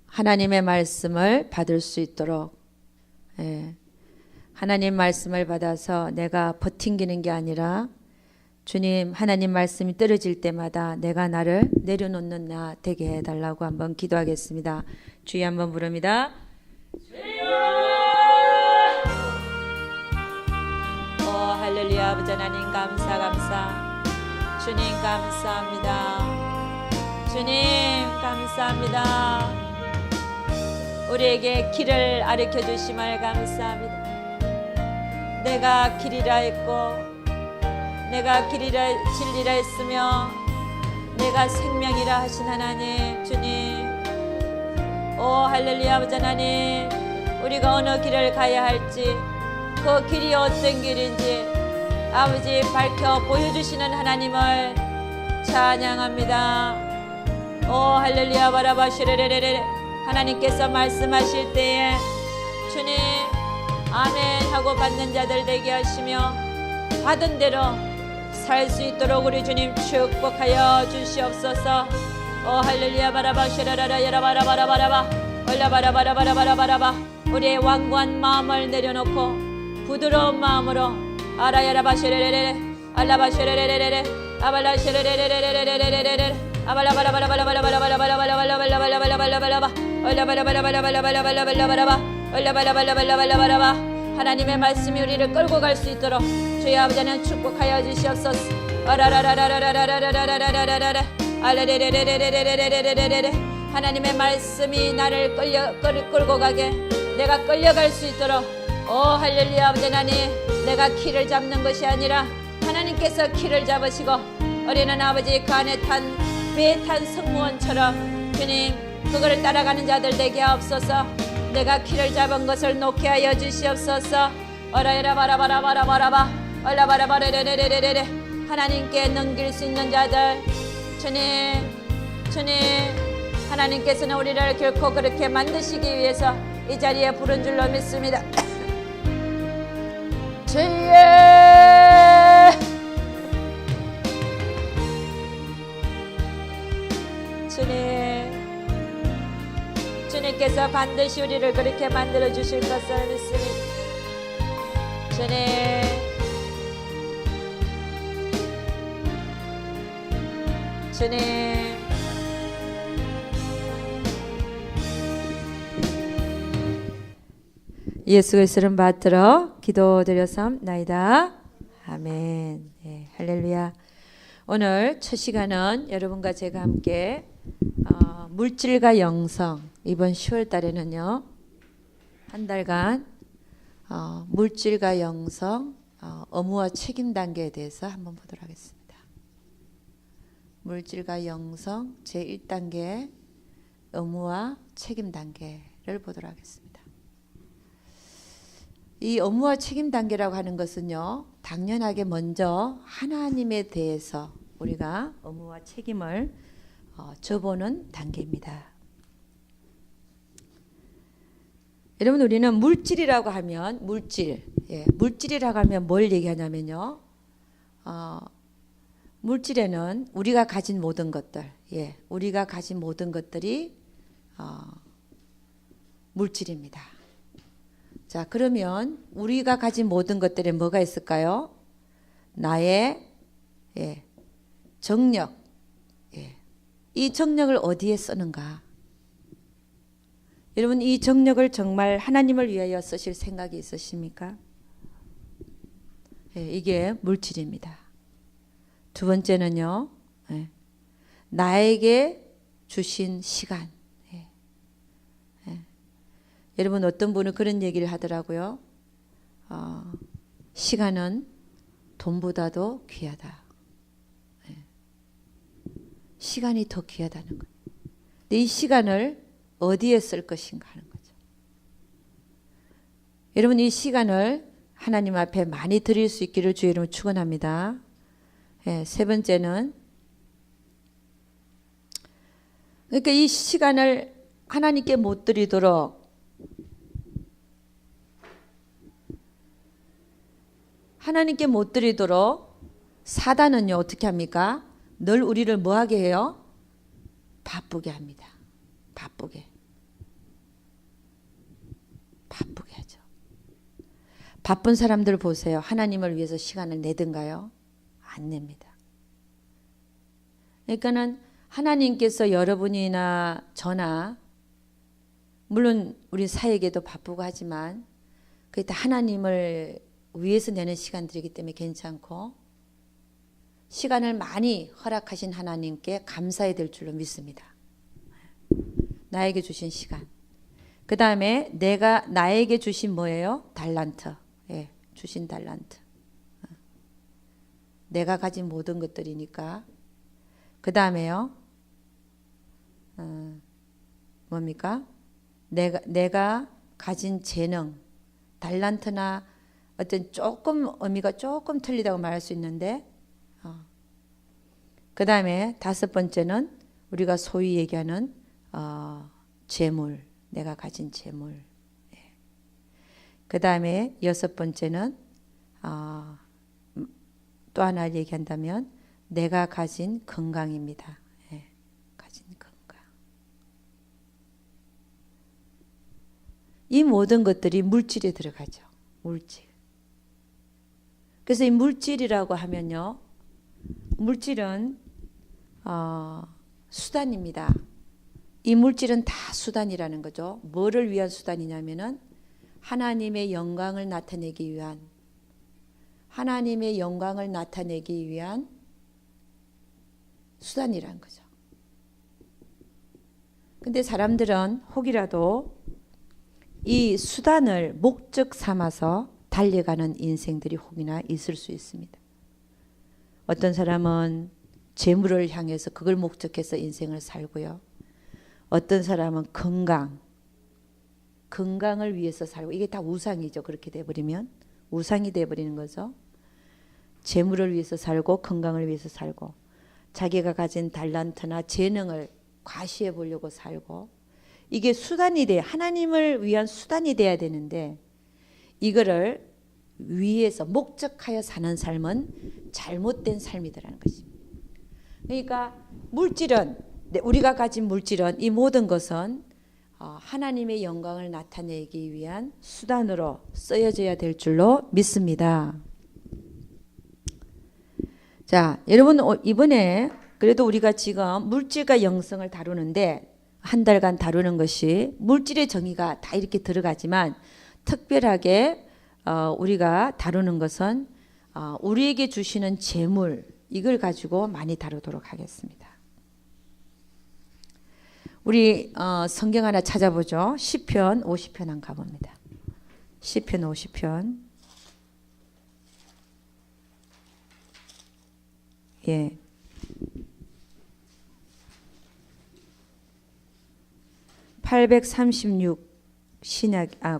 하나님의 말씀을 받을 수 있도록, 하나님 말씀을 받아서 내가 버팅기는 게 아니라 주님 하나님 말씀이 떨어질 때마다 내가 나를 내려놓는 나 되게 해달라고 한번 기도하겠습니다. 주여 한번 부릅니다. 오 할렐루야. 아버지 하나님 감사 주님 감사합니다. 주님 감사합니다. 우리에게 길을 가르쳐 주심을 감사합니다. 내가 길이라 했고 내가 길이라 진리라 했으며 내가 생명이라 하신 하나님 주님, 오 할렐루야. 아버지 하나님, 우리가 어느 길을 가야 할지 그 길이 어떤 길인지 아버지 밝혀 보여주시는 하나님을 찬양합니다. 오 할렐루야. 바라바시레레레레. 하나님께서 말씀하실 때에 주님 아멘 하고 받는 자들 되게 하시며 받은 대로 살 수 있도록 우리 주님 축복하여 주시옵소서. 오 할렐루야. 바라바시라라라 야라바라바라바라바 올라바라바라바라바라바라바. 우리의 완고한 마음을 내려놓고 부드러운 마음으로 아라야라바시레레레 알라바시레레레레 아발라시레레레레레레레레레 아발라바라바라바라바라바라바라바라바라바라바라바라바라바라바라바라바 올라바라바라바라바라바라바라바라바 올라바라바라바라바라바라바. 하나님의 말씀이 우리를 끌고 갈 수 있도록 주의 아버지는 축복하여 주시옵소서. 하나님의 말씀이 나를 끌고 가게, 내가 끌려갈 수 있도록. 오 할렐루야. 아버지 하나님, 내가 키를 잡는 것이 아니라 하나님께서 키를 잡으시고 우리는 아버지 그 안에 배에 탄 승무원처럼 주님 그거를 따라가는 자들 되게 하옵소서. 내가 키를 잡은 것을 놓게 하여 주시옵소서. 어라에라바라바라바라바라바 얼라바라바레레레레레레. 하나님께 넘길 수 있는 자들 주님 하나님께서는 우리를 결코 그렇게 만드시기 위해서 이 자리에 부른 줄로 믿습니다. 주의 주님께서 반드시 우리를 그렇게 만들어 주실 것을 믿습니다. 주님 예수 그리스도를 받들어 기도드렸사옵나이다. 아멘. 네, 할렐루야. 오늘 첫 시간은 여러분과 제가 함께 물질과 영성, 이번 10월 달에는요 한 달간 물질과 영성, 의무와 책임 단계에 대해서 한번 보도록 하겠습니다. 물질과 영성 제1단계 의무와 책임 단계를 보도록 하겠습니다. 이 의무와 책임 단계라고 하는 것은요 당연하게 먼저 하나님에 대해서 우리가 의무와 책임을 져보는 단계입니다. 여러분, 우리는 물질이라고 하면 물질이라고 하면 뭘 얘기하냐면요, 물질에는 우리가 가진 모든 것들, 우리가 가진 모든 것들이 물질입니다. 자, 그러면 우리가 가진 모든 것들에 뭐가 있을까요? 나의 정력, 이 정력을 어디에 쓰는가? 여러분, 이 정력을 정말 하나님을 위하여 쓰실 생각이 있으십니까? 이게 물질입니다. 두 번째는요, 나에게 주신 시간. 여러분, 어떤 분은 그런 얘기를 하더라고요. 시간은 돈보다도 귀하다. 시간이 더 귀하다는 거예요. 근데 이 시간을 어디에 쓸 것인가 하는 거죠. 여러분, 이 시간을 하나님 앞에 많이 드릴 수 있기를 주의 이름으로 축원합니다. 세 번째는, 그러니까 이 시간을 하나님께 못 드리도록 사단은요 어떻게 합니까? 늘 우리를 뭐하게 해요? 바쁘게 합니다. 바쁘게 하죠. 바쁜 사람들 보세요. 하나님을 위해서 시간을 내든가요? 안 냅니다. 그러니까는 하나님께서 여러분이나 저나 물론 우리 사역에도 바쁘고 하지만 그게 다 하나님을 위해서 내는 시간들이기 때문에 괜찮고 시간을 많이 허락하신 하나님께 감사해야 될 줄로 믿습니다. 나에게 주신 시간. 그 다음에 나에게 주신 뭐예요? 달란트. 예, 주신 달란트. 내가 가진 모든 것들이니까. 그 다음에요. 뭡니까? 내가 가진 재능, 달란트나 어떤 조금 의미가 조금 틀리다고 말할 수 있는데, 그 다음에 5번째는 우리가 소위 얘기하는 재물, 내가 가진 재물. 그 다음에 6번째는 또 하나 얘기한다면 내가 가진 건강입니다. 예, 가진 건강. 이 모든 것들이 물질에 들어가죠. 물질. 그래서 이 물질이라고 하면요. 물질은 수단입니다. 이 물질은 다 수단이라는 거죠. 뭐를 위한 수단이냐면은 하나님의 영광을 나타내기 위한 수단이라는 거죠. 근데 사람들은 혹이라도 이 수단을 목적 삼아서 달려가는 인생들이 혹이나 있을 수 있습니다. 어떤 사람은 재물을 향해서 그걸 목적해서 인생을 살고요. 어떤 사람은 건강을 위해서 살고, 이게 다 우상이죠. 그렇게 돼버리면 우상이 돼버리는 거죠. 재물을 위해서 살고 건강을 위해서 살고 자기가 가진 달란트나 재능을 과시해 보려고 살고, 이게 수단이 돼 하나님을 위한 수단이 돼야 되는데 이거를 위해서 목적하여 사는 삶은 잘못된 삶이더라는 것입니다. 그러니까 물질은, 우리가 가진 물질은, 이 모든 것은 하나님의 영광을 나타내기 위한 수단으로 쓰여져야 될 줄로 믿습니다. 자, 여러분 이번에 그래도 우리가 지금 물질과 영성을 다루는데 한 달간 다루는 것이 물질의 정의가 다 이렇게 들어가지만 특별하게 우리가 다루는 것은 우리에게 주시는 재물, 이걸 가지고 많이 다루도록 하겠습니다. 우리 성경 하나 찾아보죠. 시편 50편 한번 가봅니다. 시편 50편. 예. (836)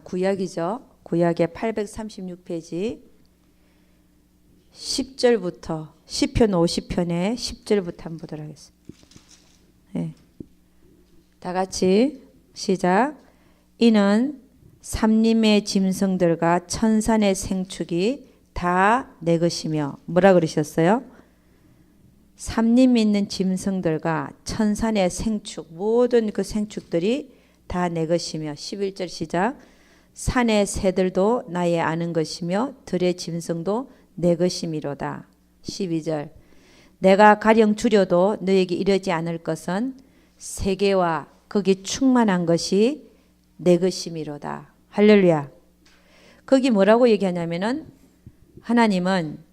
구약이죠. 구약의 836페이지 10절부터 시편 50편의 10절부터 한번 보도록 하겠습니다. 예. 다 같이 시작. 이는 삼림의 짐승들과 천산의 생축이 다 내 것이며, 뭐라 그러셨어요? 삼림에 있는 짐승들과 천산의 생축, 모든 그 생축들이 다 내 것이며, 11절 시작. 산의 새들도 나의 아는 것이며 들의 짐승도 내 것이미로다. 12절. 내가 가령 줄여도 너에게 이르지 않을 것은 세계와 거기 충만한 것이 내 것이미로다. 할렐루야. 거기 뭐라고 얘기하냐면은 하나님은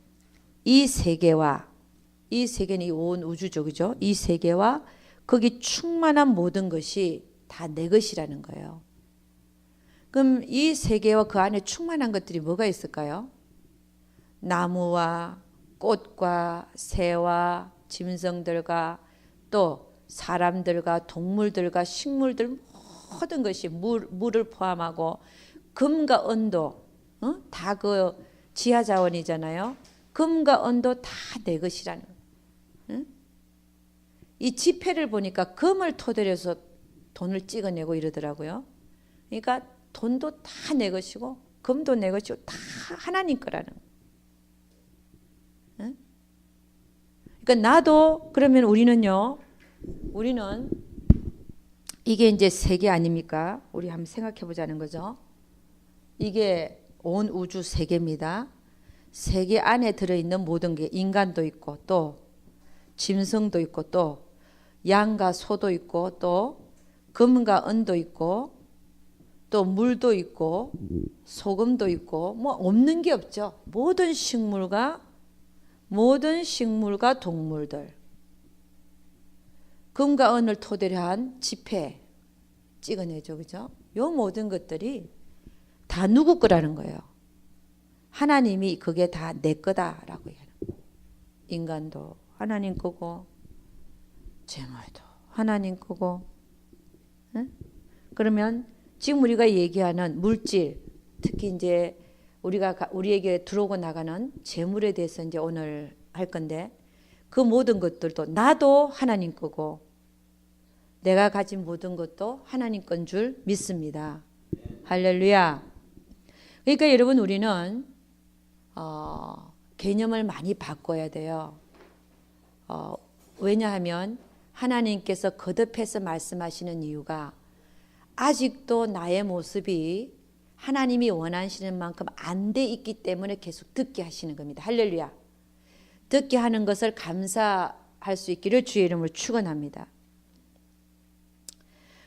이 세계와, 이 세계는 이 온 우주죠, 그죠? 이 세계와 거기 충만한 모든 것이 다 내 것이라는 거예요. 그럼 이 세계와 그 안에 충만한 것들이 뭐가 있을까요? 나무와 꽃과 새와 짐승들과 또 사람들과 동물들과 식물들, 모든 것이 물을 포함하고 금과 은도, 다 그 지하 자원이잖아요. 금과 은도 다 내 것이라는 거예요. 이 지폐를 보니까 금을 토대로 해서 돈을 찍어내고 이러더라고요. 그러니까 돈도 다 내 것이고 금도 내 것이고 다 하나님 거라는 거예요. 그러니까 나도, 그러면 우리는 이게 이제 세계 아닙니까? 우리 한번 생각해 보자는 거죠. 이게 온 우주 세계입니다. 세계 안에 들어있는 모든 게 인간도 있고 또 짐승도 있고 또 양과 소도 있고 또 금과 은도 있고 또 물도 있고 소금도 있고 뭐 없는 게 없죠. 모든 식물과 동물들, 금과 은을 토대로 한 지폐 찍어내죠. 그죠? 요 모든 것들이 다 누구 거라는 거예요. 하나님이 그게 다 내 거다라고 얘기하는 거예요. 인간도 하나님 거고 재물도 하나님 거고. 응? 그러면 지금 우리가 얘기하는 물질, 특히 이제 우리에게 들어오고 나가는 재물에 대해서 이제 오늘 할 건데, 그 모든 것들도 나도 하나님 거고 내가 가진 모든 것도 하나님 건 줄 믿습니다. 할렐루야. 그러니까 여러분, 우리는 개념을 많이 바꿔야 돼요. 왜냐하면 하나님께서 거듭해서 말씀하시는 이유가 아직도 나의 모습이 하나님이 원하시는 만큼 안 돼 있기 때문에 계속 듣게 하시는 겁니다. 할렐루야. 듣게 하는 것을 감사할 수 있기를 주의 이름으로 축원합니다.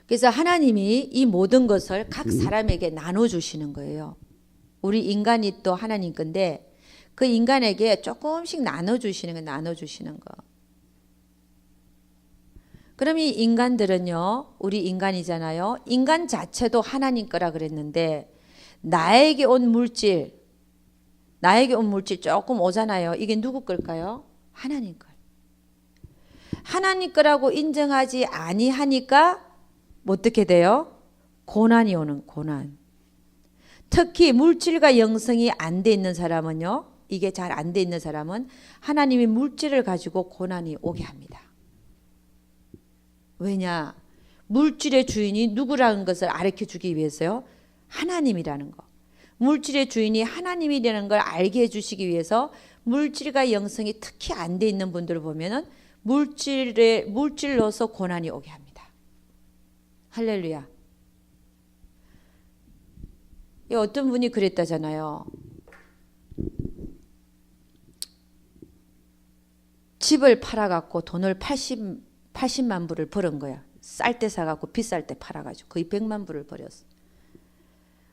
그래서 하나님이 이 모든 것을 각 사람에게 나눠주시는 거예요. 우리 인간이 또 하나님 건데 그 인간에게 조금씩 나눠주시는 거. 그럼 이 인간들은요, 우리 인간이잖아요. 인간 자체도 하나님 거라 그랬는데 나에게 온 물질 조금 오잖아요. 이게 누구 걸까요? 하나님 걸. 하나님 거라고 인정하지 아니하니까 어떻게 돼요? 고난이 오는 고난. 특히 물질과 영성이 안 돼 있는 사람은요, 이게 잘 안 돼 있는 사람은 하나님이 물질을 가지고 고난이 오게 합니다. 왜냐? 물질의 주인이 누구라는 것을 가르쳐 주기 위해서요. 하나님이라는 거. 물질의 주인이 하나님이라는 걸 알게 해주시기 위해서 물질과 영성이 특히 안 돼 있는 분들을 보면은 물질로서 고난이 오게 합니다. 할렐루야. 어떤 분이 그랬다잖아요. 집을 팔아갖고 돈을 80만 불을 벌은 거야. 쌀 때 사갖고 비쌀 때 팔아가지고 거의 100만 불을 벌였어.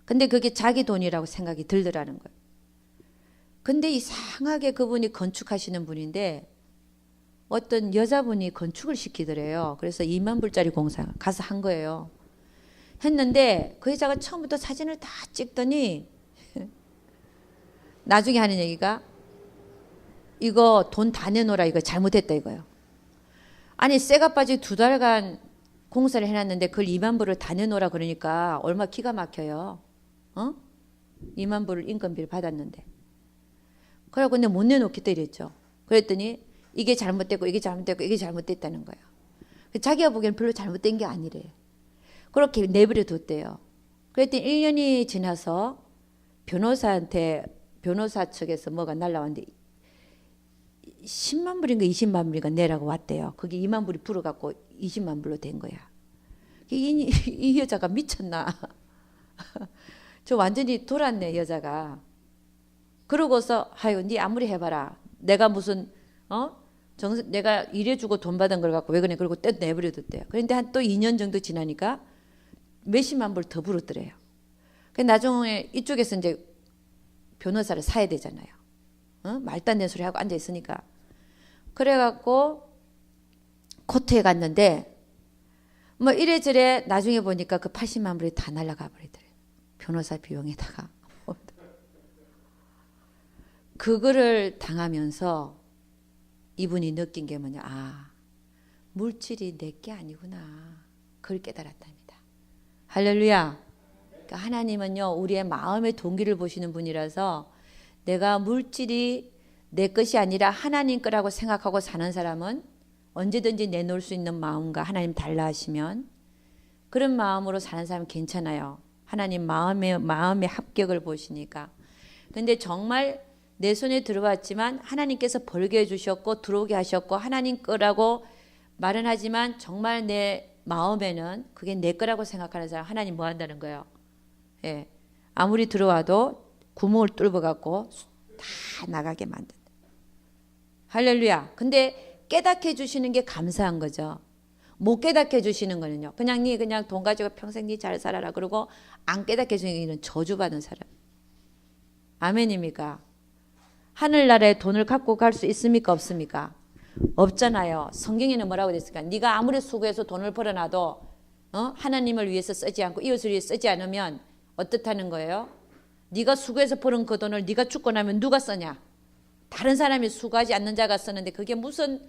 근데 그게 자기 돈이라고 생각이 들더라는 거예요. 근데 이상하게 그분이 건축하시는 분인데 어떤 여자분이 건축을 시키더래요. 그래서 2만 불짜리 공사 가서 한 거예요. 했는데 그 여자가 처음부터 사진을 다 찍더니 나중에 하는 얘기가 이거 돈 다 내놓으라, 이거 잘못했다 이거요. 아니 쇠가 빠지고 2달간 공사를 해놨는데 그걸 2만 불을 다 내놓으라 그러니까 얼마 기가 막혀요. 2만 불을 인건비를 받았는데. 그래갖고 근데 못 내놓겠다 이랬죠. 그랬더니 이게 잘못됐고 이게 잘못됐다는 거예요. 자기가 보기에는 별로 잘못된 게 아니래요. 그렇게 내버려 뒀대요. 그랬더니 1년이 지나서 변호사 측에서 뭐가 날라왔는데 10만 불인가 20만 불인가 내라고 왔대요. 그게 2만 불이 불어갖고 20만 불로 된 거야. 이 여자가 미쳤나. 저 완전히 돌았네 여자가. 그러고서 아유 네 아무리 해봐라. 내가 무슨 내가 일해주고 돈 받은 걸 갖고 왜 그래. 그리고 떼 내버려 뒀대요. 그런데 한 또 2년 정도 지나니까 몇십만 불 더 불었더래요. 나중에 이쪽에서 이제 변호사를 사야 되잖아요. 말도 안 되는 소리 하고 앉아 있으니까. 그래갖고 코트에 갔는데 뭐 이래저래 나중에 보니까 그 80만 불이 다 날아가 버리더래요. 변호사 비용에다가. 그거를 당하면서 이분이 느낀 게 뭐냐. 아, 물질이 내 게 아니구나. 그걸 깨달았답니다. 할렐루야. 그러니까 하나님은요, 우리의 마음의 동기를 보시는 분이라서 내가 물질이 내 것이 아니라 하나님 거라고 생각하고 사는 사람은 언제든지 내놓을 수 있는 마음과 하나님 달라 하시면 그런 마음으로 사는 사람은 괜찮아요. 하나님 마음의 합격을 보시니까. 근데 정말 내 손에 들어왔지만 하나님께서 벌게 해주셨고 들어오게 하셨고 하나님 거라고 말은 하지만 정말 내 마음에는 그게 내 거라고 생각하는 사람 하나님 뭐 한다는 거예요? 예. 아무리 들어와도 구멍을 뚫어 갖고 다 나가게 만든다. 할렐루야. 근데 깨닫게 해주시는 게 감사한 거죠. 못 깨닫게 해주시는 거는요. 그냥 돈 가지고 평생 니 잘 살아라 그러고 안 깨닫게 해주는 게 저주받은 사람. 아멘입니까? 하늘나라에 돈을 갖고 갈 수 있습니까? 없습니까? 없잖아요. 성경에는 뭐라고 됐을까? 네가 아무리 수고해서 돈을 벌어놔도 하나님을 위해서 쓰지 않고 이웃을 위해서 쓰지 않으면 어떻다는 거예요? 네가 수고해서 벌은 그 돈을 네가 죽고 나면 누가 쓰냐? 다른 사람이 수고하지 않는 자가 쓰는데 그게 무슨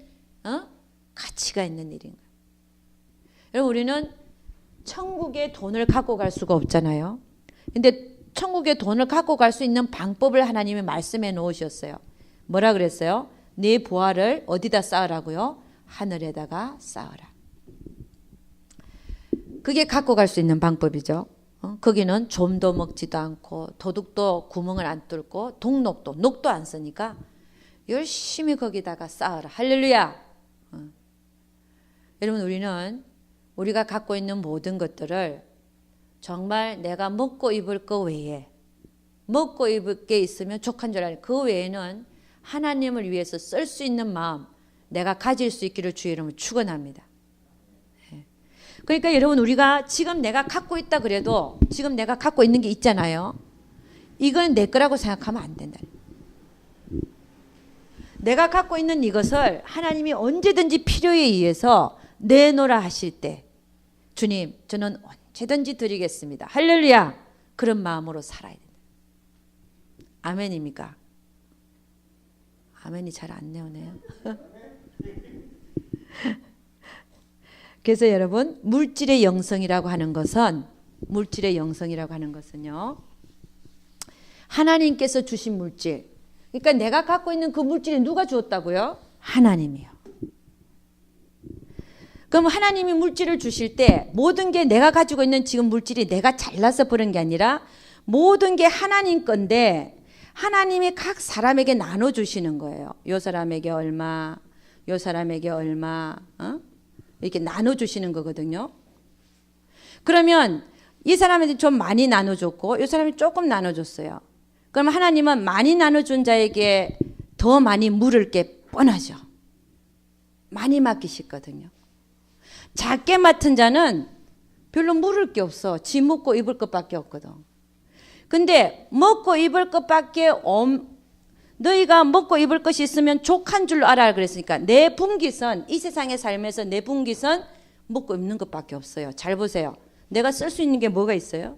가치가 있는 일인가? 여러분 우리는 천국에 돈을 갖고 갈 수가 없잖아요. 근데 천국에 돈을 갖고 갈 수 있는 방법을 하나님이 말씀해 놓으셨어요. 뭐라 그랬어요? 네 보화를 어디다 쌓으라고요? 하늘에다가 쌓으라. 그게 갖고 갈 수 있는 방법이죠. 거기는 좀도 먹지도 않고 도둑도 구멍을 안 뚫고 녹도 안 쓰니까 열심히 거기다가 쌓으라. 할렐루야. 여러분 우리가 갖고 있는 모든 것들을 정말 내가 먹고 입을 거 외에 먹고 입을 게 있으면 족한 줄 알아요. 그 외에는 하나님을 위해서 쓸 수 있는 마음 내가 가질 수 있기를 주의 이름으로 축원합니다. 그러니까 여러분 우리가 지금 내가 갖고 있다 그래도 지금 내가 갖고 있는 게 있잖아요. 이건 내 거라고 생각하면 안 된다. 내가 갖고 있는 이것을 하나님이 언제든지 필요에 의해서 내놓으라 하실 때 주님 저는 언제든지 드리겠습니다. 할렐루야. 그런 마음으로 살아야 된다. 아멘입니까? 아멘이 잘 안 나오네요. 그래서 여러분 물질의 영성이라고 하는 것은요 하나님께서 주신 물질, 그러니까 내가 갖고 있는 그 물질이 누가 주었다고요? 하나님이요. 그럼 하나님이 물질을 주실 때 모든 게 내가 가지고 있는 지금 물질이 내가 잘나서 버는 게 아니라 모든 게 하나님 건데 하나님이 각 사람에게 나눠주시는 거예요. 요 사람에게 얼마, 요 사람에게 얼마, 이렇게 나눠주시는 거거든요. 그러면 이 사람한테 좀 많이 나눠줬고 이 사람이 조금 나눠줬어요. 그럼 하나님은 많이 나눠준 자에게 더 많이 물을 게 뻔하죠. 많이 맡기시거든요. 작게 맡은 자는 별로 물을 게 없어. 지 먹고 입을 것밖에 없거든. 근데 먹고 입을 것밖에 너희가 먹고 입을 것이 있으면 족한 줄 알아 그랬으니까 내 분깃은 이 세상의 삶에서 내 분깃은 먹고 입는 것밖에 없어요. 잘 보세요. 내가 쓸 수 있는 게 뭐가 있어요?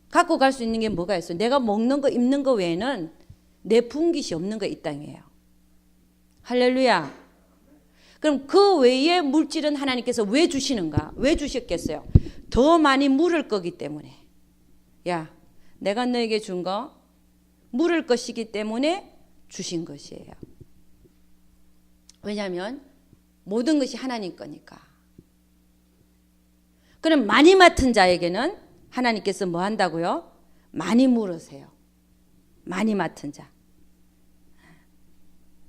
갖고 갈 수 있는 게 뭐가 있어요? 내가 먹는 거 입는 거 외에는 내 분깃이 없는 거 이 땅이에요. 할렐루야. 그럼 그 외의 물질은 하나님께서 왜 주시는가? 왜 주셨겠어요? 더 많이 물을 거기 때문에. 야, 내가 너에게 준 거 물을 것이기 때문에 주신 것이에요. 왜냐하면 모든 것이 하나님 거니까. 그럼 많이 맡은 자에게는 하나님께서 뭐 한다고요? 많이 물으세요. 많이 맡은 자.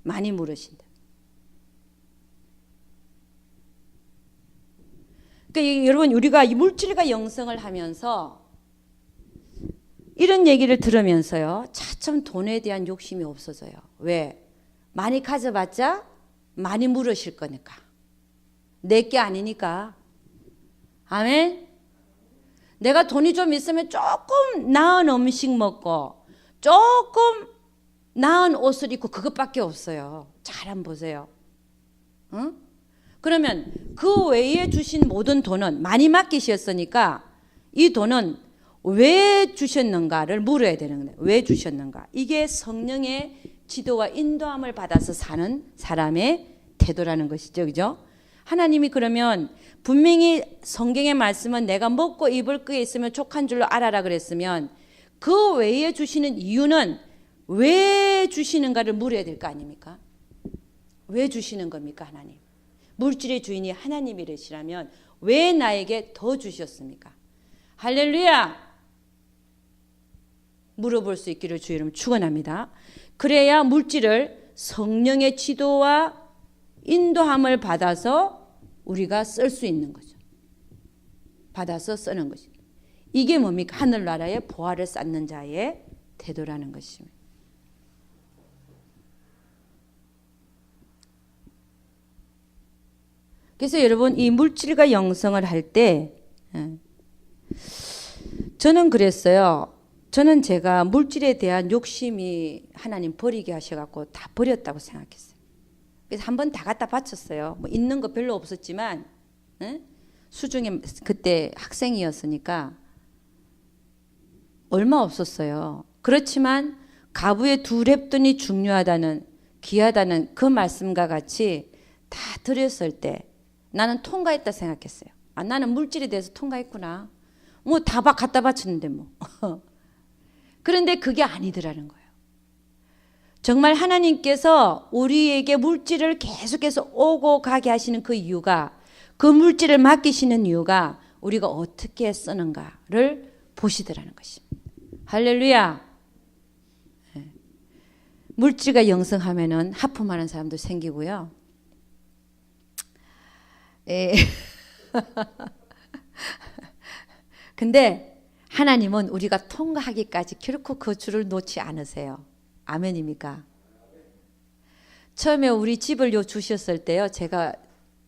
많이 물으신다. 그러니까 여러분 우리가 이 물질과 영성을 하면서 이런 얘기를 들으면서요. 차츰 돈에 대한 욕심이 없어져요. 왜? 많이 가져봤자 많이 물으실 거니까. 내게 아니니까. 아멘? 내가 돈이 좀 있으면 조금 나은 음식 먹고 조금 나은 옷을 입고 그것밖에 없어요. 잘 한번 보세요. 응? 그러면 그 외에 주신 모든 돈은 많이 맡기셨으니까 이 돈은 왜 주셨는가를 물어야 되는 거예요. 왜 주셨는가? 이게 성령의 지도와 인도함을 받아서 사는 사람의 태도라는 것이죠. 그죠? 하나님이 그러면 분명히 성경의 말씀은 내가 먹고 입을 게 있으면 족한 줄로 알아라 그랬으면 그 외에 주시는 이유는 왜 주시는가를 물어야 될 거 아닙니까? 왜 주시는 겁니까 하나님? 물질의 주인이 하나님이시라면 왜 나에게 더 주셨습니까? 할렐루야! 물어볼 수 있기를 주의 이름 축원합니다. 그래야 물질을 성령의 지도와 인도함을 받아서 우리가 쓸 수 있는 거죠. 받아서 쓰는 것이. 이게 뭡니까? 하늘나라의 보화를 쌓는 자의 태도라는 것입니다. 그래서 여러분 이 물질과 영성을 할 때 저는 그랬어요. 저는 제가 물질에 대한 욕심이 하나님 버리게 하셔갖고 다 버렸다고 생각했어요. 그래서 한번 다 갖다 바쳤어요. 뭐 있는 거 별로 없었지만 수중에 그때 학생이었으니까 얼마 없었어요. 그렇지만 가부의 2렙돈이 중요하다는 귀하다는 그 말씀과 같이 다 드렸을 때 나는 통과했다 생각했어요. 아, 나는 물질에 대해서 통과했구나. 뭐 다 갖다 바쳤는데 뭐. 그런데 그게 아니더라는 거예요. 정말 하나님께서 우리에게 물질을 계속해서 오고 가게 하시는 그 이유가, 그 물질을 맡기시는 이유가 우리가 어떻게 쓰는가를 보시더라는 것입니다. 할렐루야. 물질과 영성하면은 하품하는 사람도 생기고요. 근데 하나님은 우리가 통과하기까지 결코 그 줄을 놓지 않으세요. 아멘입니까? 처음에 우리 집을 주셨을 때요, 제가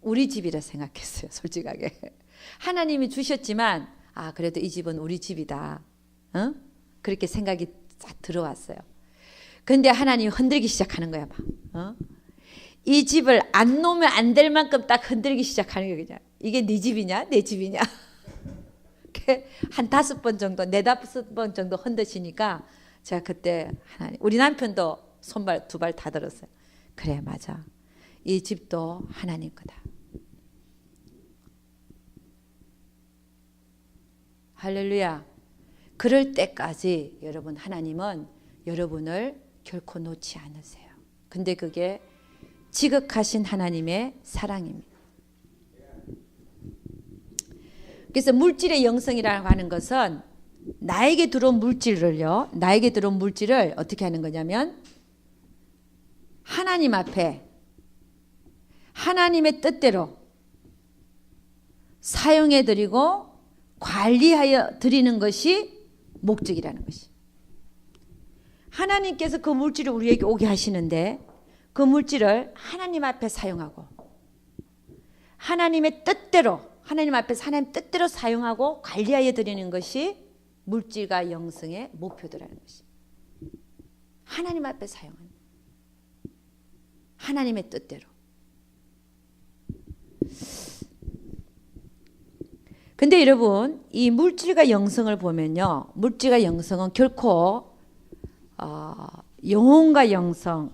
우리 집이라 생각했어요. 솔직하게. 하나님이 주셨지만 아, 그래도 이 집은 우리 집이다. 그렇게 생각이 싹 들어왔어요. 근데 하나님이 흔들기 시작하는 거야. 막. 이 집을 안 놓으면 안 될 만큼 딱 흔들기 시작하는 거예요. 그냥. 이게 네 집이냐? 내 집이냐? 한 5번 정도, 4-5번 정도 흔드시니까 제가 그때 하나님, 우리 남편도 손발 2발 다 들었어요. 그래, 맞아. 이 집도 하나님 거다. 할렐루야. 그럴 때까지 여러분, 하나님은 여러분을 결코 놓지 않으세요. 근데 그게 지극하신 하나님의 사랑입니다. 그래서 물질의 영성이라고 하는 것은 나에게 들어온 물질을요, 나에게 들어온 물질을 어떻게 하는 거냐면 하나님 앞에 하나님의 뜻대로 사용해 드리고 관리하여 드리는 것이 목적이라는 것이. 하나님께서 그 물질을 우리에게 오게 하시는데 그 물질을 하나님 앞에 사용하고 하나님의 뜻대로, 하나님 앞에서 하나님 뜻대로 사용하고 관리하여 드리는 것이 물질과 영성의 목표더라는 것이. 하나님 앞에 사용하는, 하나님의 뜻대로. 근데 여러분, 이 물질과 영성을 보면요, 물질과 영성은 결코 영혼과 영성과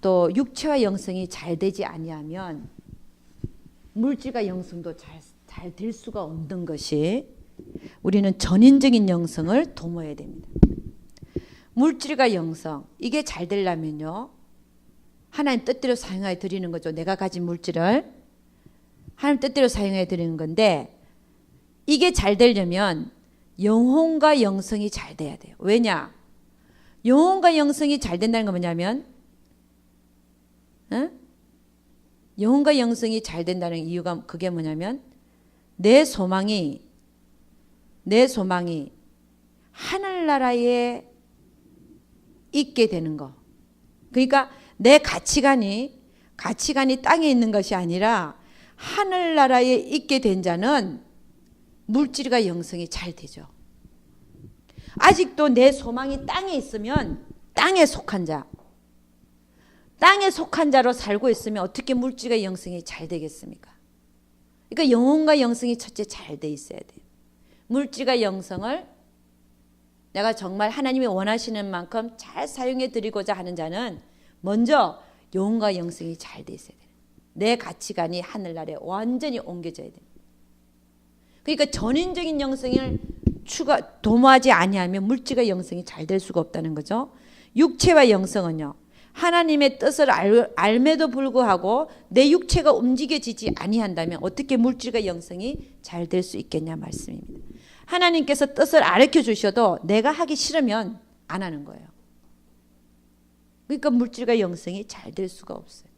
또 육체와 영성이 잘 되지 아니하면 물질과 영성도 잘 될 수가 없는 것이, 우리는 전인적인 영성을 도모해야 됩니다. 물질과 영성, 이게 잘 되려면요, 하나님 뜻대로 사용해 드리는 거죠. 내가 가진 물질을 하나님 뜻대로 사용해 드리는 건데, 이게 잘 되려면 영혼과 영성이 잘 돼야 돼요. 왜냐? 영혼과 영성이 잘 된다는 건 뭐냐면, 영혼과 영성이 잘 된다는 이유가 그게 뭐냐면 내 소망이 하늘나라에 있게 되는 거. 그러니까 내 가치관이 땅에 있는 것이 아니라 하늘나라에 있게 된 자는 물질과 영성이 잘 되죠. 아직도 내 소망이 땅에 있으면 땅에 속한 자, 땅에 속한 자로 살고 있으면 어떻게 물질과 영성이 잘 되겠습니까? 그러니까 영혼과 영성이 첫째 잘 돼 있어야 돼요. 물질과 영성을 내가 정말 하나님이 원하시는 만큼 잘 사용해 드리고자 하는 자는 먼저 영혼과 영성이 잘 돼 있어야 돼요. 내 가치관이 하늘나라에 완전히 옮겨져야 돼요. 그러니까 전인적인 영성을 도모하지 아니하면 물질과 영성이 잘 될 수가 없다는 거죠. 육체와 영성은요, 하나님의 뜻을 알매도 불구하고 내 육체가 움직여지지 아니한다면 어떻게 물질과 영성이 잘 될 수 있겠냐 말씀입니다. 하나님께서 뜻을 가르쳐 주셔도 내가 하기 싫으면 안 하는 거예요. 그러니까 물질과 영성이 잘 될 수가 없어요.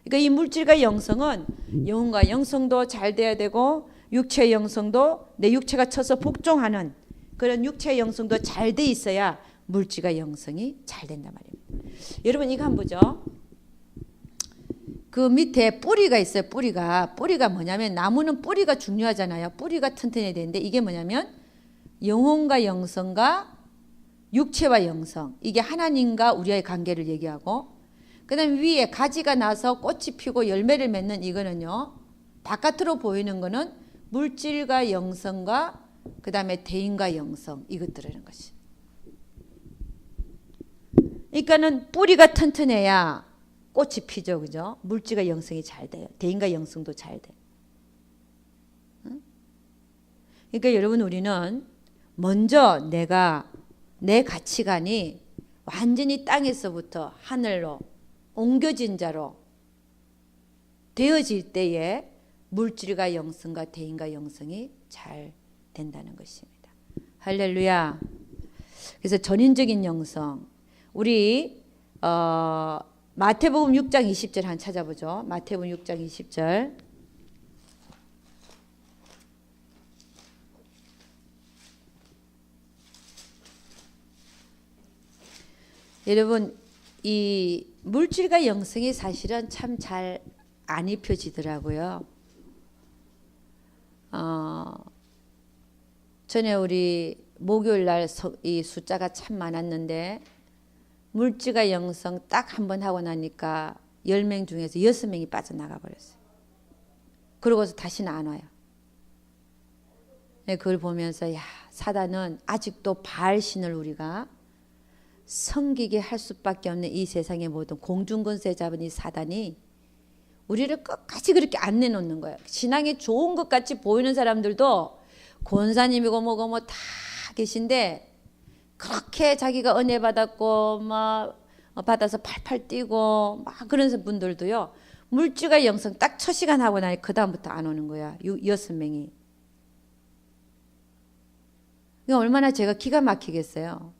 그러니까 이 물질과 영성은 영혼과 영성도 잘 돼야 되고 육체의 영성도 내 육체가 쳐서 복종하는 그런 육체의 영성도 잘 돼 있어야 물질과 영성이 잘 된단 말입니다. 여러분 이거 한번 보죠. 그 밑에 뿌리가 있어요. 뿌리가 뭐냐면 나무는 뿌리가 중요하잖아요. 뿌리가 튼튼해야 되는데 이게 뭐냐면 영혼과 영성과 육체와 영성, 이게 하나님과 우리의 관계를 얘기하고, 그 다음에 위에 가지가 나서 꽃이 피고 열매를 맺는 이거는요, 바깥으로 보이는 거는 물질과 영성과 그 다음에 대인과 영성, 이것들이라는 것이. 그러니까는 뿌리가 튼튼해야 꽃이 피죠, 그죠? 물질과 영성이 잘 돼요. 대인과 영성도 잘 돼. 그러니까 여러분 우리는 먼저 내 가치관이 완전히 땅에서부터 하늘로 옮겨진 자로 되어질 때에 물질과 영성과 대인과 영성이 잘 된다는 것입니다. 할렐루야. 그래서 전인적인 영성, 우리 마태복음 6장 20절 한번 찾아보죠. 마태복음 6장 20절. 여러분 이 물질과 영성이 사실은 참 잘 안 입혀지더라고요. 전에 우리 목요일 날 이 숫자가 참 많았는데 물질과 영성 딱 한 번 하고 나니까 10명 중에서 6명이 빠져나가 버렸어요. 그러고서 다시는 안 와요. 그걸 보면서 야, 사단은 아직도 바알신을 우리가 섬기게 할 수밖에 없는 이 세상의 모든 공중권세 잡은 이 사단이 우리를 끝까지 그렇게 안 내놓는 거예요. 신앙이 좋은 것 같이 보이는 사람들도 권사님이고 뭐고 뭐 다 계신데 그렇게 자기가 은혜 받았고 막 받아서 팔팔 뛰고 막 그런 분들도요, 물질과 영성 딱 첫 시간 하고 나니 그 다음부터 안 오는 거야. 6명이. 이거 얼마나 제가 기가 막히겠어요.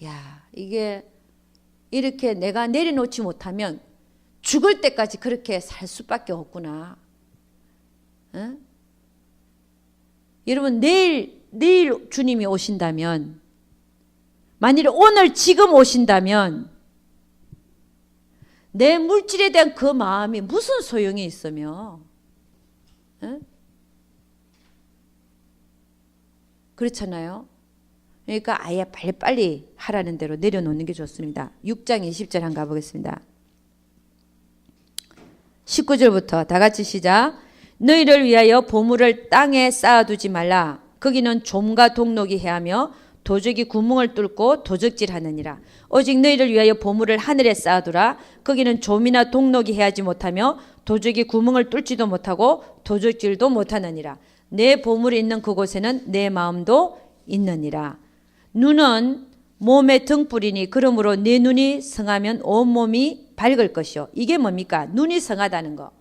야, 이게 이렇게 내가 내려놓지 못하면 죽을 때까지 그렇게 살 수밖에 없구나. 응? 여러분 내일 주님이 오신다면, 만일 오늘 지금 오신다면 내 물질에 대한 그 마음이 무슨 소용이 있으며, 응? 그렇잖아요. 그러니까 아예 빨리빨리 하라는 대로 내려놓는 게 좋습니다. 6장 20절 한번 가보겠습니다. 19절부터 다 같이 시작. 너희를 위하여 보물을 땅에 쌓아두지 말라. 거기는 좀과 동록이 해하며 도적이 구멍을 뚫고 도적질하느니라. 오직 너희를 위하여 보물을 하늘에 쌓아두라. 거기는 좀이나 동록이 해하지 못하며 도적이 구멍을 뚫지도 못하고 도적질도 못하느니라. 내 보물이 있는 그곳에는 내 마음도 있느니라. 눈은 몸의 등불이니 그러므로 내 눈이 성하면 온몸이 밝을 것이요. 이게 뭡니까? 눈이 성하다는 거.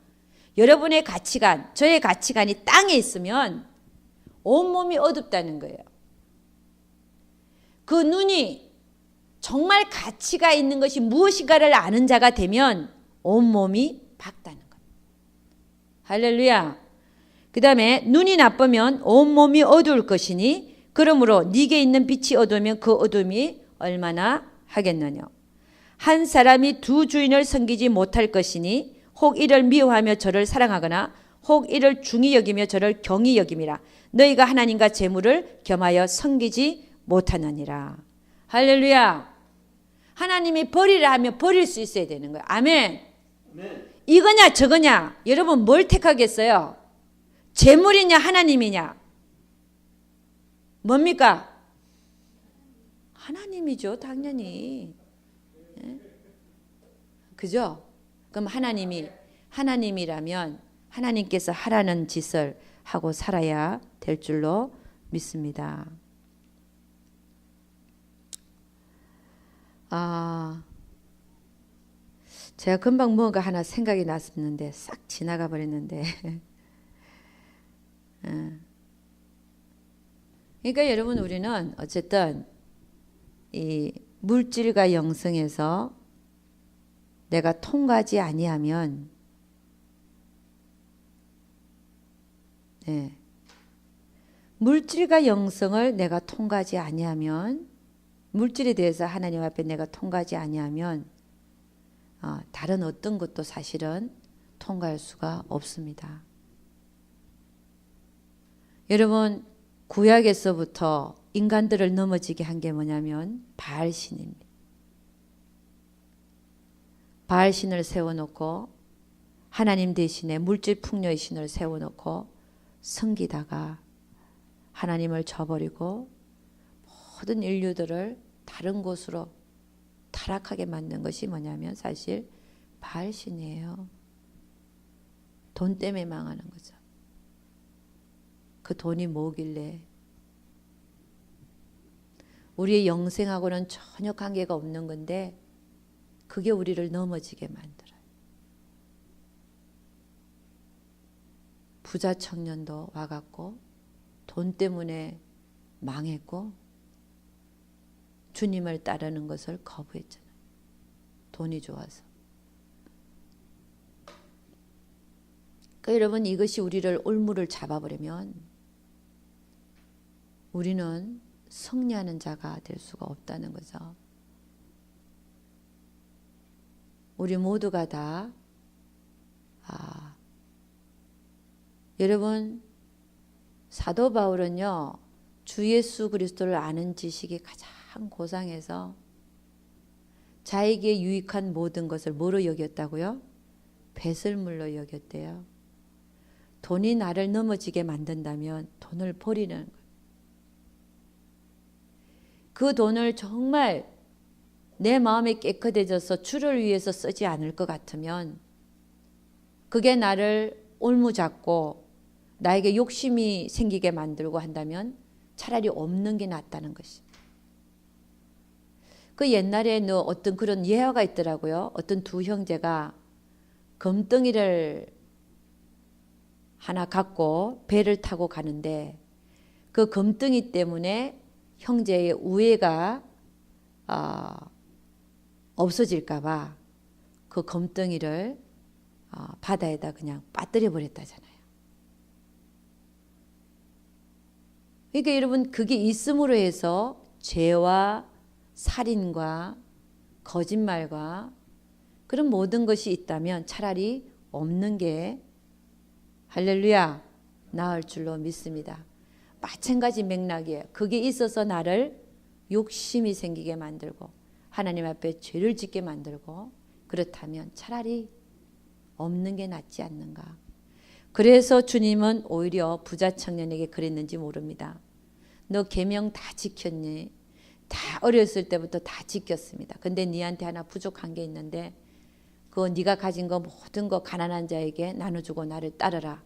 여러분의 가치관, 저의 가치관이 땅에 있으면 온몸이 어둡다는 거예요. 그 눈이 정말 가치가 있는 것이 무엇인가를 아는 자가 되면 온몸이 밝다는 거예요. 할렐루야. 그 다음에 눈이 나쁘면 온몸이 어두울 것이니 그러므로 네게 있는 빛이 어두우면 그 어둠이 얼마나 하겠느냐. 한 사람이 두 주인을 섬기지 못할 것이니 혹 이를 미워하며 저를 사랑하거나 혹 이를 중히 여기며 저를 경히 여김이라. 너희가 하나님과 재물을 겸하여 섬기지 못하느니라. 할렐루야. 하나님이 버리라 하면 버릴 수 있어야 되는 거예요. 아멘. 이거냐 저거냐. 여러분 뭘 택하겠어요? 재물이냐 하나님이냐? 뭡니까? 하나님이죠, 당연히. 네? 그죠? 그럼 하나님이라면 하나님께서 하라는 짓을 하고 살아야 될 줄로 믿습니다. 제가 금방 뭔가 하나 생각이 났었는데 싹 지나가 버렸는데. 그러니까 여러분 우리는 어쨌든 이 물질과 영성에서 내가 통과하지 아니하면 물질과 영성을 내가 통과하지 아니하면 물질에 대해서 하나님 앞에 내가 통과하지 아니하면 다른 어떤 것도 사실은 통과할 수가 없습니다. 여러분 구약에서부터 인간들을 넘어지게 한 게 뭐냐면 바알신입니다. 바알신을 세워놓고 하나님 대신에 물질 풍요의 신을 세워놓고 섬기다가 하나님을 저버리고 모든 인류들을 다른 곳으로 타락하게 만든 것이 뭐냐면 사실 바알신이에요. 돈 때문에 망하는 거죠. 그 돈이 뭐길래 우리의 영생하고는 전혀 관계가 없는 건데 그게 우리를 넘어지게 만들어요. 부자 청년도 와갖고 돈 때문에 망했고 주님을 따르는 것을 거부했잖아요. 돈이 좋아서. 그러니까 여러분 이것이 우리를 올무를 잡아버리면 우리는 승리하는 자가 될 수가 없다는 거죠. 우리 모두가 다 여러분 사도 바울은요 주 예수 그리스도를 아는 지식이 가장 고상해서 자에게 유익한 모든 것을 뭐로 여겼다고요? 배설물로 여겼대요. 돈이 나를 넘어지게 만든다면 돈을 버리는 거예요. 그 돈을 정말 내 마음이 깨끗해져서 주를 위해서 쓰지 않을 것 같으면 그게 나를 올무잡고 나에게 욕심이 생기게 만들고 한다면 차라리 없는 게 낫다는 것이. 그 옛날에 어떤 그런 예화가 있더라고요. 어떤 두 형제가 금덩이를 하나 갖고 배를 타고 가는데 그 금덩이 때문에 형제의 우애가 없어질까 봐 그 금덩이를 바다에다 그냥 빠뜨려 버렸다잖아요. 그러니까 여러분 그게 있음으로 해서 죄와 살인과 거짓말과 그런 모든 것이 있다면 차라리 없는 게 할렐루야 나을 줄로 믿습니다. 마찬가지 맥락이에요. 그게 있어서 나를 욕심이 생기게 만들고 하나님 앞에 죄를 짓게 만들고 그렇다면 차라리 없는 게 낫지 않는가. 그래서 주님은 오히려 부자 청년에게 그랬는지 모릅니다. 너 계명 다 지켰니? 다 어렸을 때부터 다 지켰습니다. 근데 네한테 하나 부족한 게 있는데 그거 네가 가진 거 모든 거 가난한 자에게 나눠주고 나를 따르라.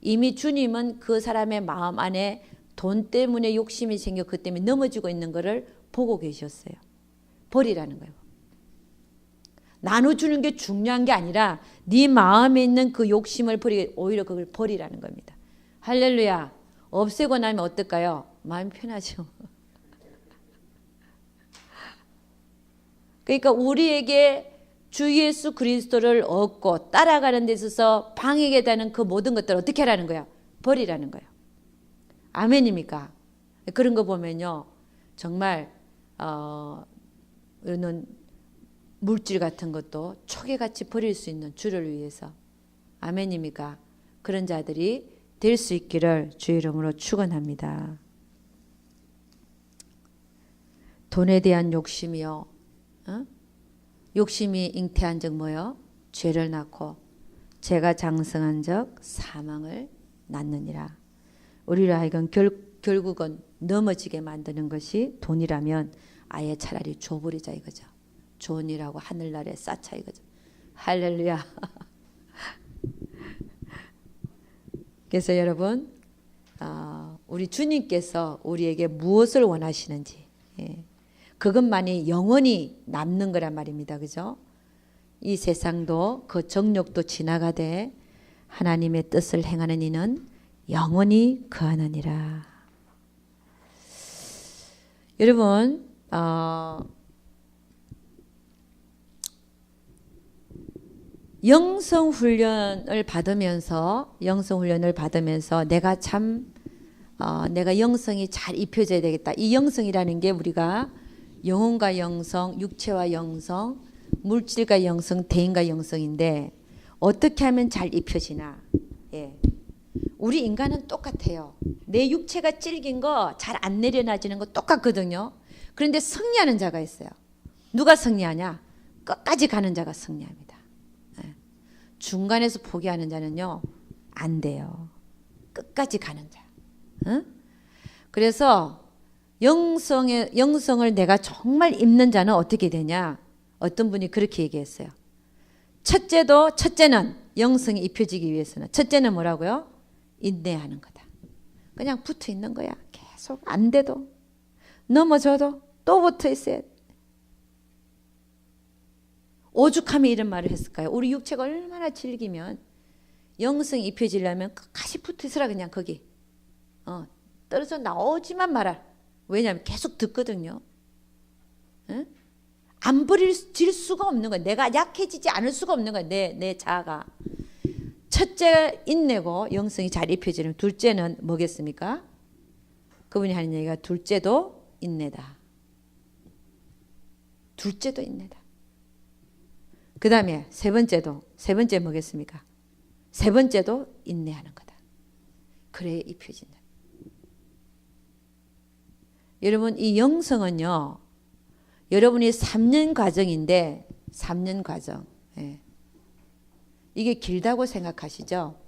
이미 주님은 그 사람의 마음 안에 돈 때문에 욕심이 생겨 그 때문에 넘어지고 있는 거를 보고 계셨어요. 버리라는 거예요. 나눠주는 게 중요한 게 아니라 네 마음에 있는 그 욕심을 버리게 오히려 그걸 버리라는 겁니다. 할렐루야. 없애고 나면 어떨까요? 마음이 편하죠. 그러니까 우리에게 주 예수 그리스도를 얻고 따라가는 데 있어서 방해가 되는 그 모든 것들을 어떻게 하라는 거야? 버리라는 거예요. 아멘입니까? 그런 거 보면요. 정말 우리는 물질 같은 것도 초계같이 버릴 수 있는 주를 위해서. 아멘입니까? 그런 자들이 될 수 있기를 주의 이름으로 축원합니다. 돈에 대한 욕심이요. 욕심이 잉태한 적 뭐요? 죄를 낳고 죄가 장성한 적 사망을 낳느니라. 우리를 하여금 결국은 넘어지게 만드는 것이 돈이라면 아예 차라리 줘버리자 이거죠. 존이라고 하늘나라에 쌓자 이거죠. 할렐루야. 그래서 여러분 우리 주님께서 우리에게 무엇을 원하시는지 그것만이 영원히 남는 거란 말입니다. 그죠? 이 세상도 그 정욕도 지나가되 하나님의 뜻을 행하는 이는 영원히 거하느니라. 여러분 영성 훈련을 받으면서 내가 참 내가 영성이 잘 입혀져야 되겠다. 이 영성이라는 게 우리가 영혼과 영성, 육체와 영성, 물질과 영성, 대인과 영성인데 어떻게 하면 잘 입혀지나. 예. 우리 인간은 똑같아요. 내 육체가 찔긴 거 잘 안 내려놔지는 거 똑같거든요. 그런데 승리하는 자가 있어요. 누가 승리하냐? 끝까지 가는 자가 승리합니다. 예. 중간에서 포기하는 자는요, 안 돼요. 끝까지 가는 자. 응? 그래서 영성을 내가 정말 입는 자는 어떻게 되냐? 어떤 분이 그렇게 얘기했어요. 첫째는 영성이 입혀지기 위해서는 첫째는 뭐라고요? 인내하는 거다. 그냥 붙어 있는 거야. 계속 안 돼도 넘어져도 또 붙어 있어야 돼. 오죽하면 이런 말을 했을까요? 우리 육체가 얼마나 질기면 영성이 입혀지려면 끝까지 붙어 있으라. 그냥 거기 떨어져 나오지만 마라. 왜냐하면 계속 듣거든요. 응? 안 버릴 수가 없는 거야. 내가 약해지지 않을 수가 없는 거야. 내 자아가. 첫째 인내고 영성이 잘 입혀지는. 둘째는 뭐겠습니까? 그분이 하는 얘기가 둘째도 인내다. 둘째도 인내다. 그 다음에 세 번째 뭐겠습니까? 세 번째도 인내하는 거다. 그래야 입혀진다. 여러분, 이 영성은요, 여러분이 3년 과정인데 3년 과정. 예. 이게 길다고 생각하시죠?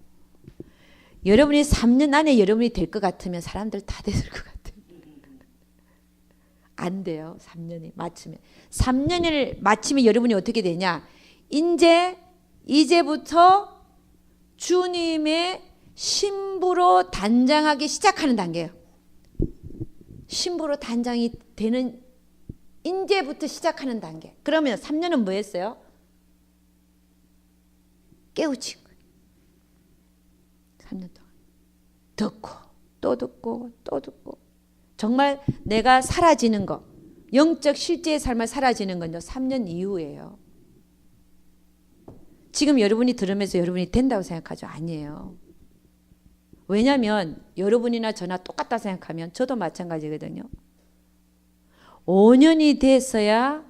여러분이 3년 안에 여러분이 될 것 같으면 사람들 다 됐을 것 같아요. 안 돼요. 3년이 마치면. 3년을 마치면 여러분이 어떻게 되냐? 이제부터 주님의 신부로 단장하기 시작하는 단계예요. 신부로 단장이 되는 이제부터 시작하는 단계. 그러면 3년은 뭐 했어요? 깨우친 거예요. 3년 동안. 듣고 또 듣고 또 듣고. 정말 내가 사라지는 거, 영적 실제의 삶을 사라지는 건요, 3년 이후예요. 지금 여러분이 들으면서 여러분이 된다고 생각하죠? 아니에요. 왜냐하면 여러분이나 저나 똑같다 생각하면 저도 마찬가지거든요. 5년이 됐어야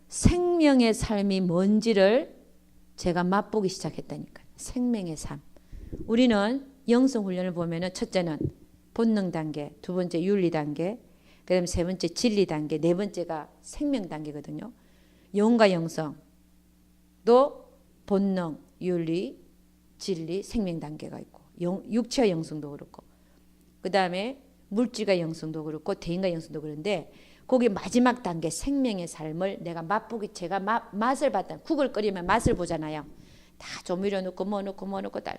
생명의 삶이 뭔지를 제가 맛보기 시작했다니까요. 생명의 삶. 우리는 영성 훈련을 보면은 첫째는 본능 단계, 두 번째 윤리 단계, 그 다음에 세 번째 진리 단계, 네 번째가 생명 단계거든요. 영과 영성도 본능, 윤리, 진리, 생명 단계가 있고, 육체와 영성도 그렇고, 그 다음에 물질과 영성도 그렇고, 대인과 영성도 그런데, 거기 마지막 단계 생명의 삶을 내가 맛보기, 제가 맛을 봤다. 국을 끓이면 맛을 보잖아요. 다 조미료 넣고 뭐 넣고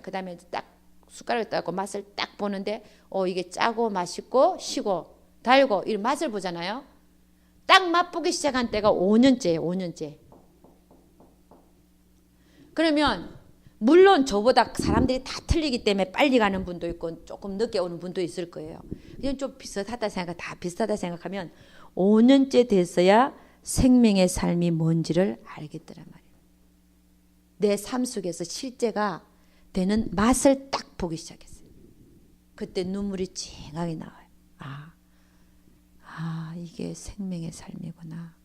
그 다음에 딱 숟가락을 따고 맛을 딱 보는데, 이게 짜고 맛있고 시고 달고 이 맛을 보잖아요. 딱 맛보기 시작한 때가 5년째예요. 5년째. 그러면 물론 저보다 사람들이 다 틀리기 때문에 빨리 가는 분도 있고 조금 늦게 오는 분도 있을 거예요. 그냥 좀 비슷하다 다 비슷하다 생각하면 5년째 됐어야 생명의 삶이 뭔지를 알겠더란 말이에요. 내 삶 속에서 실제가 되는 맛을 딱 보기 시작했어요. 그때 눈물이 찡하게 나와요. 이게 생명의 삶이구나.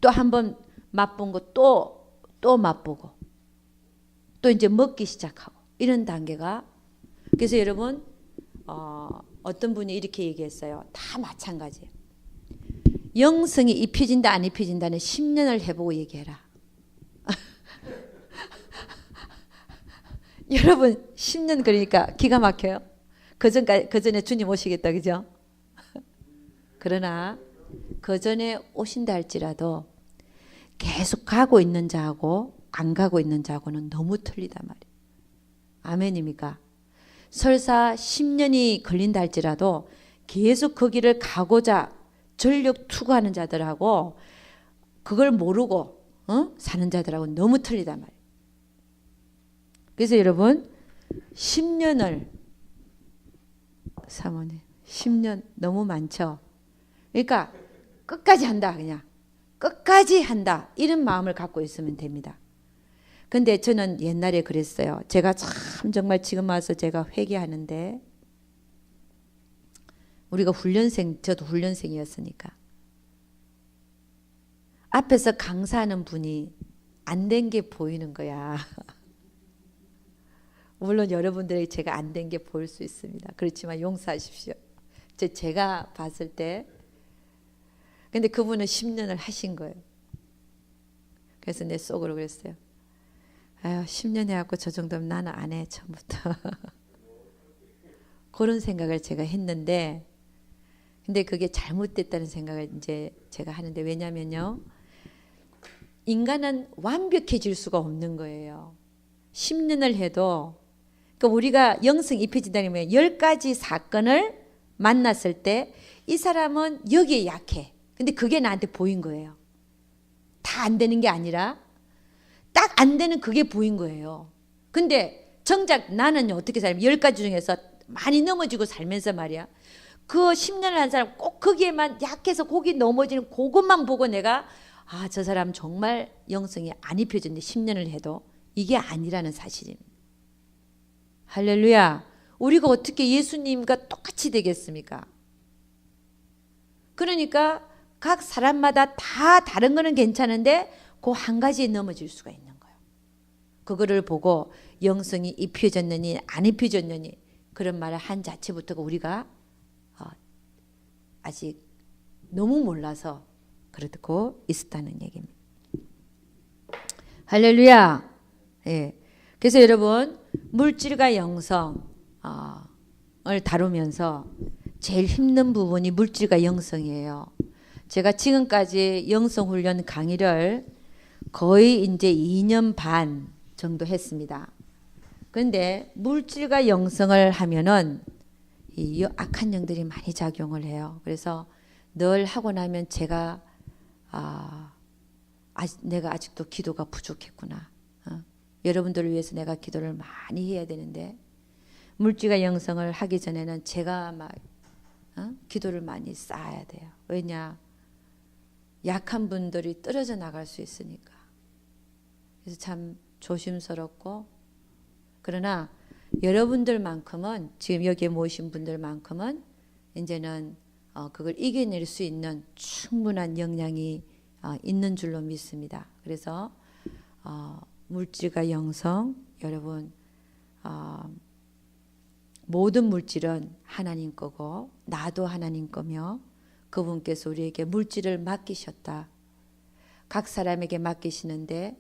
또 한 번 맛본 거 또 맛보고 또 이제 먹기 시작하고 이런 단계가. 그래서 여러분 어떤 분이 이렇게 얘기했어요. 다 마찬가지예요. 영성이 입혀진다 안 입혀진다는 10년을 해보고 얘기해라. 여러분 10년 그러니까 기가 막혀요. 그 전에 주님 오시겠다, 그죠? 그러나 그 전에 오신다 할지라도 계속 가고 있는 자하고 안 가고 있는 자하고는 너무 틀리단 말이에요. 아멘입니까? 설사 10년이 걸린다 할지라도 계속 그 길을 가고자 전력 투구하는 자들하고 그걸 모르고 사는 자들하고 너무 틀리단 말이에요. 그래서 여러분 10년을 사모님 10년 너무 많죠. 그러니까 끝까지 한다. 그냥 끝까지 한다. 이런 마음을 갖고 있으면 됩니다. 근데 저는 옛날에 그랬어요. 제가 참 정말 지금 와서 제가 회개하는데, 우리가 저도 훈련생이었으니까 앞에서 강사하는 분이 안 된 게 보이는 거야. 물론 여러분들에게 제가 안 된 게 보일 수 있습니다. 그렇지만 용서하십시오. 제가 봤을 때. 근데 그분은 10년을 하신 거예요. 그래서 내 속으로 그랬어요. 아유, 10년 해갖고 저 정도면 나는 안 해, 처음부터. 그런 생각을 제가 했는데, 근데 그게 잘못됐다는 생각을 이제 제가 하는데, 왜냐면요, 인간은 완벽해질 수가 없는 거예요. 10년을 해도, 그러니까 우리가 영성 입혀진다면 10가지 사건을 만났을 때 이 사람은 여기에 약해. 근데 그게 나한테 보인 거예요. 다 안 되는 게 아니라 딱 안 되는 그게 보인 거예요. 근데 정작 나는 어떻게 살면 10가지 중에서 많이 넘어지고 살면서 말이야. 그 10년을 한 사람 꼭 거기에만 약해서 거기 넘어지는 그것만 보고 내가 저 사람 정말 영성이 안 입혀졌네. 10년을 해도. 이게 아니라는 사실입니다. 할렐루야. 우리가 어떻게 예수님과 똑같이 되겠습니까? 그러니까 각 사람마다 다 다른 거는 괜찮은데 그 한 가지에 넘어질 수가 있는 거예요. 그거를 보고 영성이 입혀졌느니 안 입혀졌느니 그런 말을 한 자체부터가 우리가 아직 너무 몰라서 그렇고 있었다는 얘기입니다. 할렐루야. 예. 그래서 여러분 물질과 영성을 다루면서 제일 힘든 부분이 물질과 영성이에요. 제가 지금까지 영성훈련 강의를 거의 이제 2년 반 정도 했습니다. 그런데 물질과 영성을 하면은 이 악한 영들이 많이 작용을 해요. 그래서 늘 하고 나면 제가 내가 아직도 기도가 부족했구나. 여러분들을 위해서 내가 기도를 많이 해야 되는데 물질과 영성을 하기 전에는 제가 막 기도를 많이 쌓아야 돼요. 왜냐? 약한 분들이 떨어져 나갈 수 있으니까. 그래서 참 조심스럽고, 그러나 여러분들만큼은 지금 여기에 모이신 분들만큼은 이제는 그걸 이겨낼 수 있는 충분한 역량이 있는 줄로 믿습니다. 그래서 물질과 영성, 여러분 모든 물질은 하나님 거고 나도 하나님 거며 그분께서 우리에게 물질을 맡기셨다. 각 사람에게 맡기시는데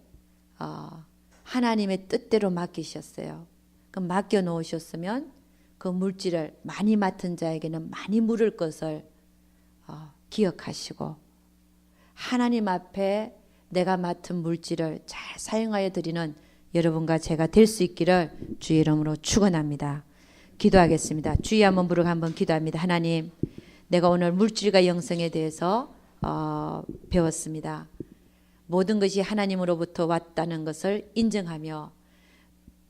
하나님의 뜻대로 맡기셨어요. 그럼 맡겨 놓으셨으면 그 물질을 많이 맡은 자에게는 많이 물을 것을 기억하시고 하나님 앞에 내가 맡은 물질을 잘 사용하여 드리는 여러분과 제가 될 수 있기를 주의 이름으로 축원합니다. 기도하겠습니다. 주의 한번 부르고 한번 기도합니다. 하나님, 내가 오늘 물질과 영성에 대해서 배웠습니다. 모든 것이 하나님으로부터 왔다는 것을 인정하며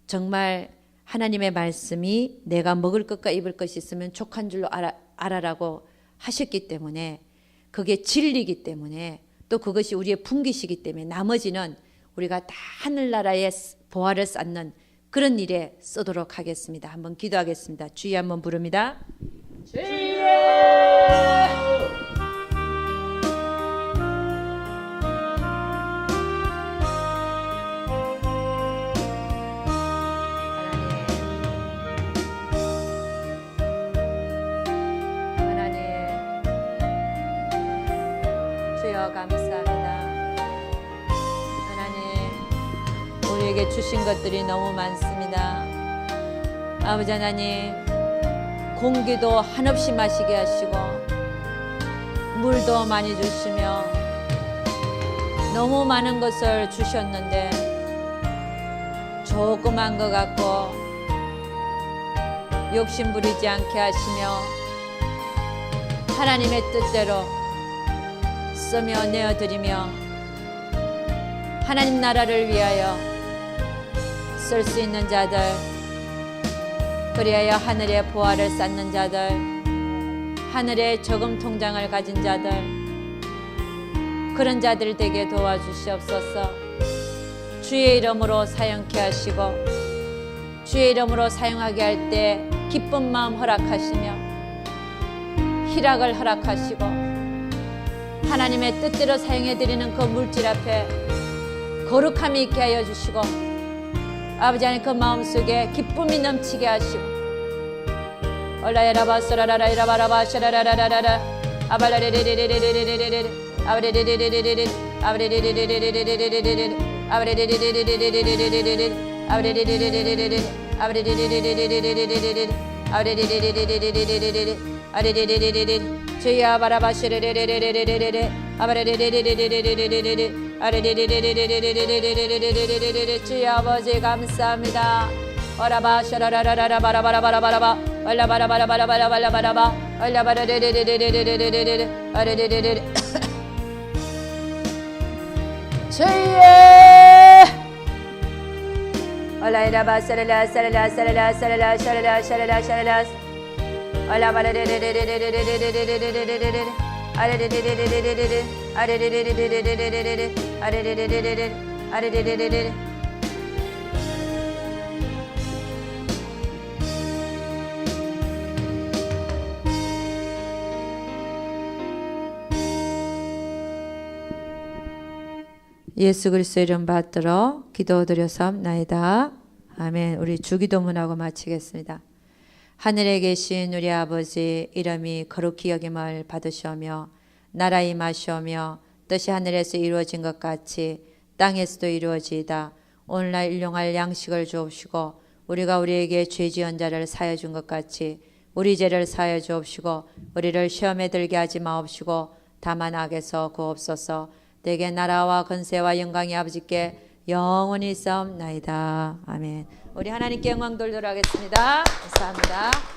정말 하나님의 말씀이 내가 먹을 것과 입을 것이 있으면 족한 줄로 알아라고 하셨기 때문에 그게 진리이기 때문에 또 그것이 우리의 분기시기 때문에 나머지는 우리가 다 하늘나라의 보화를 쌓는 그런 일에 쓰도록 하겠습니다. 한번 기도하겠습니다. 주의 한번 부릅니다. 주여! 감사합니다. 하나님, 우리에게 주신 것들이 너무 많습니다. 아버지 하나님, 공기도 한없이 마시게 하시고 물도 많이 주시며 너무 많은 것을 주셨는데 조그만 것 같고 욕심 부리지 않게 하시며 하나님의 뜻대로 쓰며 내어드리며 하나님 나라를 위하여 쓸 수 있는 자들, 그리하여 하늘의 보화를 쌓는 자들, 하늘의 저금 통장을 가진 자들, 그런 자들 되게 도와주시옵소서. 주의 이름으로 사용케 하시고 주의 이름으로 사용하게 할 때 기쁜 마음 허락하시며 희락을 허락하시고 하나님의 뜻대로 사용해드리는 그 물질 앞에 거룩함이 있게 하여 주시고 아버지 하나님 그 마음속에 기쁨이 넘치게 하시고 올라야라바 소라라라 이라바라바 샤라라라라라 아발라레레레레레레레레레 아브레레레레레레레 아브레레레레레레레레레 아브레레레레레레레레레 아브레레레레레레레 아브레레레레레레레레레 아브레레레레레레레레레 아레레레레레레 주야 바라바시레레레레레레레레 아브레레레레레레레레레 아레레레레레레레레레레 주여 아버지 감사합니다. 오라바 샤라라라라 바라바라바라바라바 얼라바라바라바라바라바라바라바 얼라바라레레레레레레레레 아레레레레 주여 얼라이라바 샤라라 샤라라 샤라라 샤라라 샤라라 샤라라 샤라라 얼라바라레레레레레레레레레레레 아레레레레레레레레 아레레레레레레레레레 아레레레레레레 아레레레레레 예수 그리스도 이름 받들어 기도드렸사옵나이다. 아멘. 우리 주기도문하고 마치겠습니다. 하늘에 계신 우리 아버지 이름이 거룩히 여김을 받으시오며 나라 임하시오며 뜻이 하늘에서 이루어진 것 같이 땅에서도 이루어지이다. 오늘날 일용할 양식을 주옵시고 우리가 우리에게 죄 지은 자를 사하여 준 것 같이 우리 죄를 사하여 주옵시고 우리를 시험에 들게 하지 마옵시고 다만 악에서 구옵소서. 내게 나라와 권세와 영광이 아버지께 영원히 있사옵나이다. 아멘. 우리 하나님께 영광 돌도록 하겠습니다. 감사합니다.